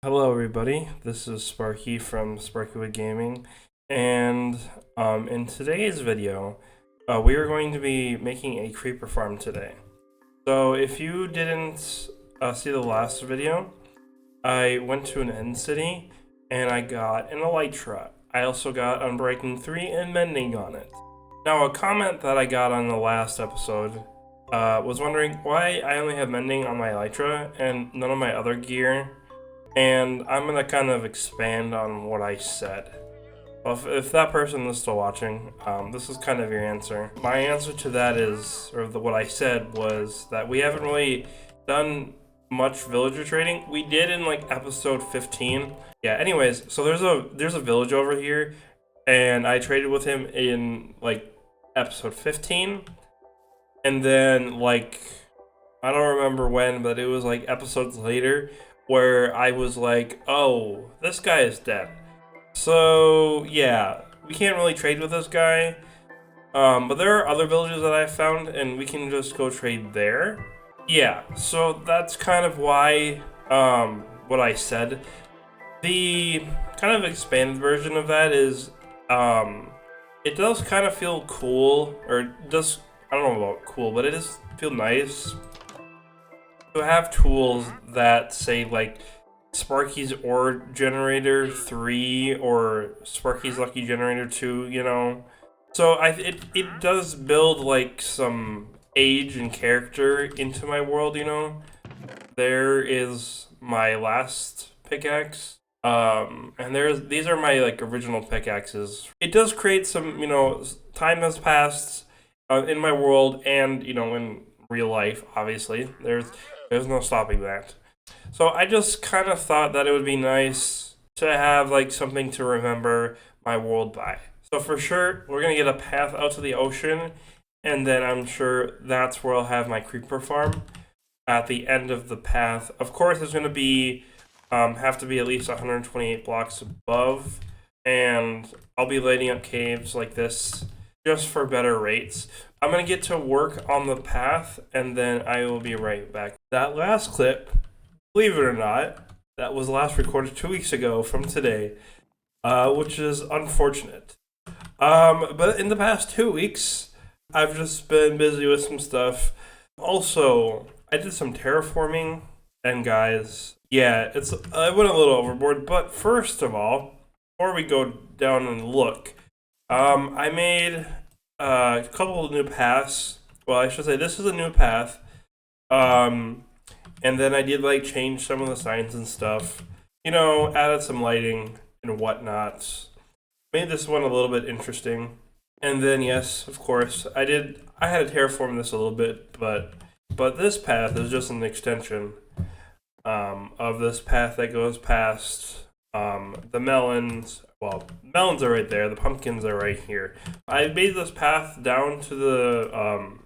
Hello everybody, this is Sparky from Sparky Gaming, and in today's video, we are going to be making a creeper farm today. So if you didn't see the last video, I went to an end city, and I got an elytra. I also got Unbreaking 3 and Mending on it. Now a comment that I got on the last episode was wondering why I only have Mending on my elytra and none of my other gear. And I'm gonna kind of expand on what I said. Well, if that person is still watching, this is kind of your answer. My answer to that is, what I said was that we haven't really done much villager trading. We did in like episode 15. Yeah. Anyways, so there's a village over here, and I traded with him in like episode 15, and then like I don't remember when, but it was like episodes later where I was like, oh, this guy is dead. So, yeah, we can't really trade with this guy. But there are other villages that I found, and we can just go trade there. Yeah, so that's kind of why, what I said. The kind of expanded version of that is, it does kind of feel cool, or it does, I don't know about cool, but it does feel nice to have tools that say like Sparky's Ore Generator 3 or Sparky's Lucky Generator 2, you know? So it does build like some age and character into my world, you know? There is my last pickaxe. And these are my like original pickaxes. It does create some, you know, time has passed in my world and, you know, in real life, obviously. There's no stopping that. So I just kind of thought that it would be nice to have like something to remember my world by. So for sure, we're going to get a path out to the ocean, and then I'm sure that's where I'll have my creeper farm at the end of the path. Of course, it's going to be have to be at least 128 blocks above, and I'll be lighting up caves like this just for better rates. I'm going to get to work on the path, and then I will be right back. That last clip, believe it or not, that was last recorded 2 weeks ago from today, which is unfortunate. But in the past 2 weeks, I've just been busy with some stuff. Also, I did some terraforming, and guys, yeah, I went a little overboard, but first of all, before we go down and look, I made a couple of new paths. Well, I should say this is a new path. And then I did like change some of the signs and stuff. You know, added some lighting and whatnot. Made this one a little bit interesting. And then yes, of course, I had to terraform this a little bit, but this path is just an extension of this path that goes past the melons. Well, melons are right there. The pumpkins are right here. I made this path down to the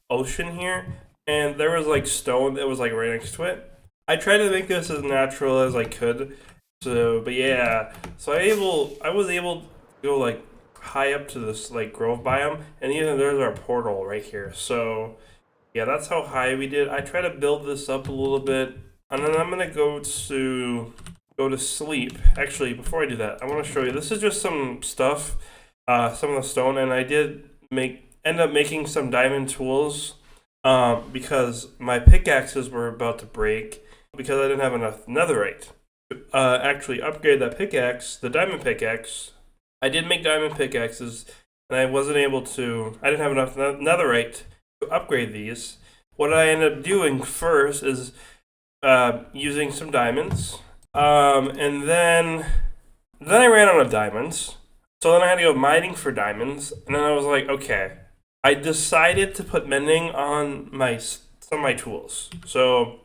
ocean here, and there was like stone that was like right next to it. I tried to make this as natural as I could. So, but yeah, so I was able to go like high up to this like grove biome, and even there's our portal right here. So yeah, that's how high we did. I try to build this up a little bit, and then I'm gonna go to sleep. Actually, before I do that, I want to show you. This is just some stuff, some of the stone, and I did end up making some diamond tools because my pickaxes were about to break because I didn't have enough netherite. Actually upgrade that pickaxe, the diamond pickaxe. I did make diamond pickaxes, and I didn't have enough netherite to upgrade these. What I ended up doing first is using some diamonds. And then I ran out of diamonds. So then I had to go mining for diamonds. And then I was like, okay. I decided to put mending on some of my tools. So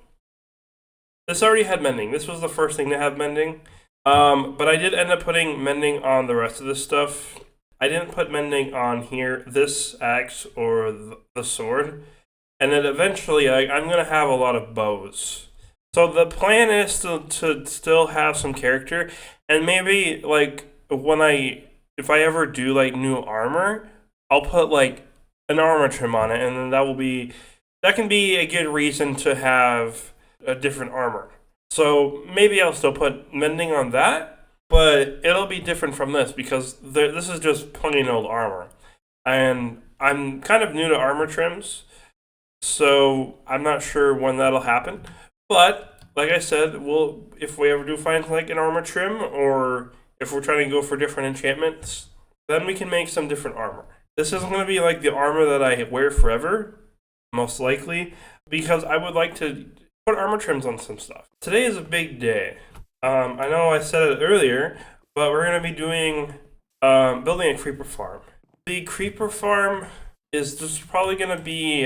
this already had mending. This was the first thing to have mending. But I did end up putting mending on the rest of this stuff. I didn't put mending on here, this axe or the sword. And then eventually I'm going to have a lot of bows. So the plan is to still have some character, and maybe like if I ever do like new armor, I'll put like an armor trim on it, and then that can be a good reason to have a different armor. So maybe I'll still put mending on that, but it'll be different from this because this is just plain old armor. And I'm kind of new to armor trims, so I'm not sure when that'll happen. But like I said, if we ever do find like an armor trim, or if we're trying to go for different enchantments, then we can make some different armor. This isn't going to be like the armor that I wear forever, most likely, because I would like to put armor trims on some stuff. Today is a big day. I know I said it earlier, but we're going to be doing building a creeper farm. The creeper farm is just probably going to be,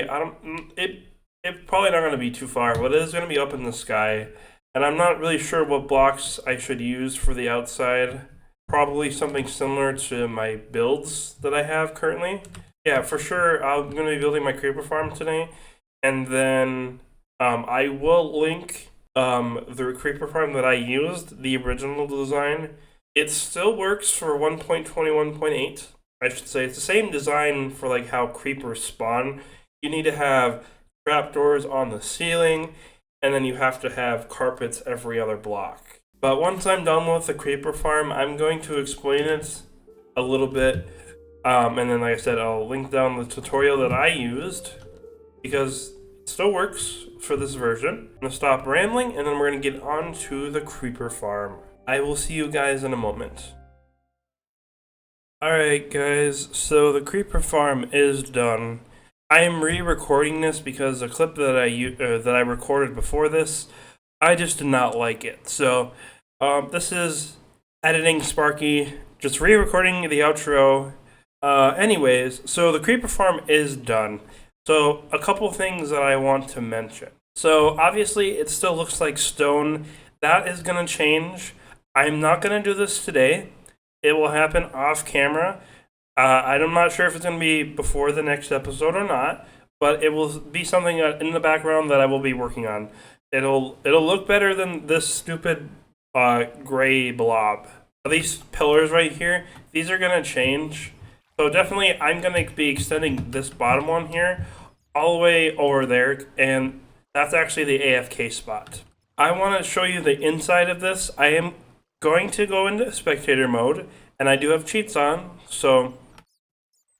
it's probably not going to be too far, but it is going to be up in the sky. And I'm not really sure what blocks I should use for the outside. Probably something similar to my builds that I have currently. Yeah, for sure, I'm going to be building my creeper farm today. And then I will link the creeper farm that I used, the original design. It still works for 1.21.8. I should say it's the same design for like how creepers spawn. You need to have trapdoors on the ceiling, and then you have to have carpets every other block. But once I'm done with the creeper farm, I'm going to explain it a little bit. And then, like I said, I'll link down the tutorial that I used because it still works for this version. I'm going to stop rambling, and then we're going to get on to the creeper farm. I will see you guys in a moment. Alright guys, so the creeper farm is done. I am re-recording this because the clip that I recorded before this, I just did not like it. So this is editing Sparky, just re-recording the outro. Anyways, so the creeper farm is done. So a couple things that I want to mention. So obviously it still looks like stone. That is going to change. I'm not going to do this today. It will happen off camera. I'm not sure if it's going to be before the next episode or not, but it will be something in the background that I will be working on. It'll look better than this stupid gray blob. These pillars right here, these are going to change. So definitely I'm going to be extending this bottom one here all the way over there, and that's actually the AFK spot. I want to show you the inside of this. I am going to go into spectator mode, and I do have cheats on, so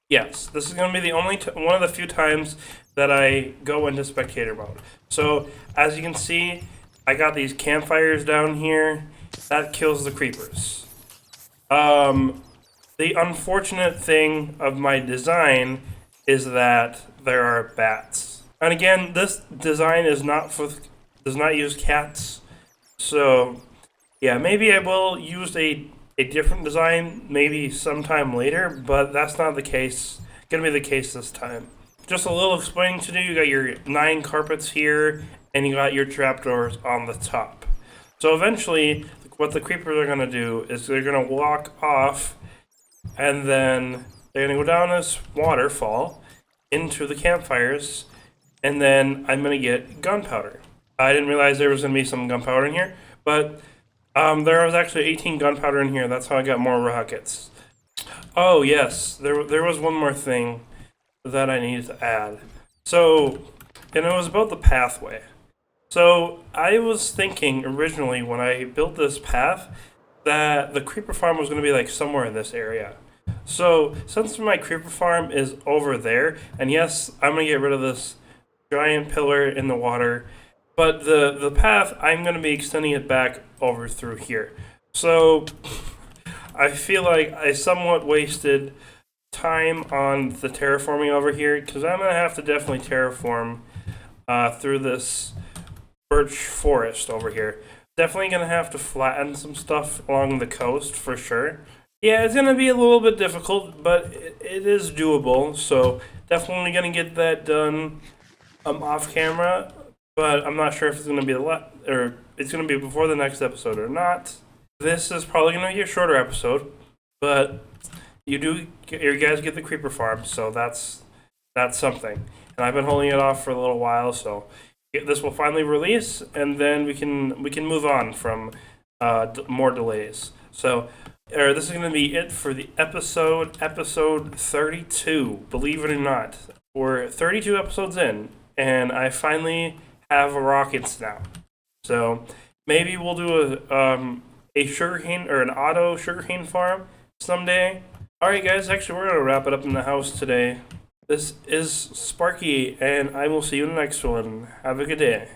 yes, this is going to be the only one of the few times that I go into spectator mode. So as you can see, I got these campfires down here. That kills the creepers. The unfortunate thing of my design is that there are bats, and again, this design is does not use cats, so yeah, maybe I will use a different design maybe sometime later, but that's not the case. Gonna be the case this time. Just a little explaining to do. You got your 9 carpets here, and you got your trapdoors on the top. So eventually, what the creepers are gonna do is they're gonna walk off, and then they're gonna go down this waterfall into the campfires, and then I'm gonna get gunpowder. I didn't realize there was gonna be some gunpowder in here, but there was actually 18 gunpowder in here. That's how I got more rockets. Oh yes, there was one more thing that I needed to add. So, and it was about the pathway. So I was thinking originally when I built this path that the creeper farm was going to be like somewhere in this area. So since my creeper farm is over there, and yes, I'm going to get rid of this giant pillar in the water, but the path, I'm going to be extending it back over through here. So I feel like I somewhat wasted time on the terraforming over here, because I'm going to have to definitely terraform through this birch forest over here. Definitely going to have to flatten some stuff along the coast for sure. Yeah, it's going to be a little bit difficult, but it is doable, so definitely going to get that done off camera. But I'm not sure if it's going to be it's going to be before the next episode or not. This is probably going to be a shorter episode, but you guys get the creeper farm, so that's something. And I've been holding it off for a little while, so this will finally release, and then we can move on from more delays. So this is going to be it for the episode 32. Believe it or not, we're 32 episodes in, and I finally have rockets now. So maybe we'll do a sugarcane or an auto sugarcane farm someday. Alright guys, actually we're gonna wrap it up in the house today. This is Sparky, and I will see you in the next one. Have a good day.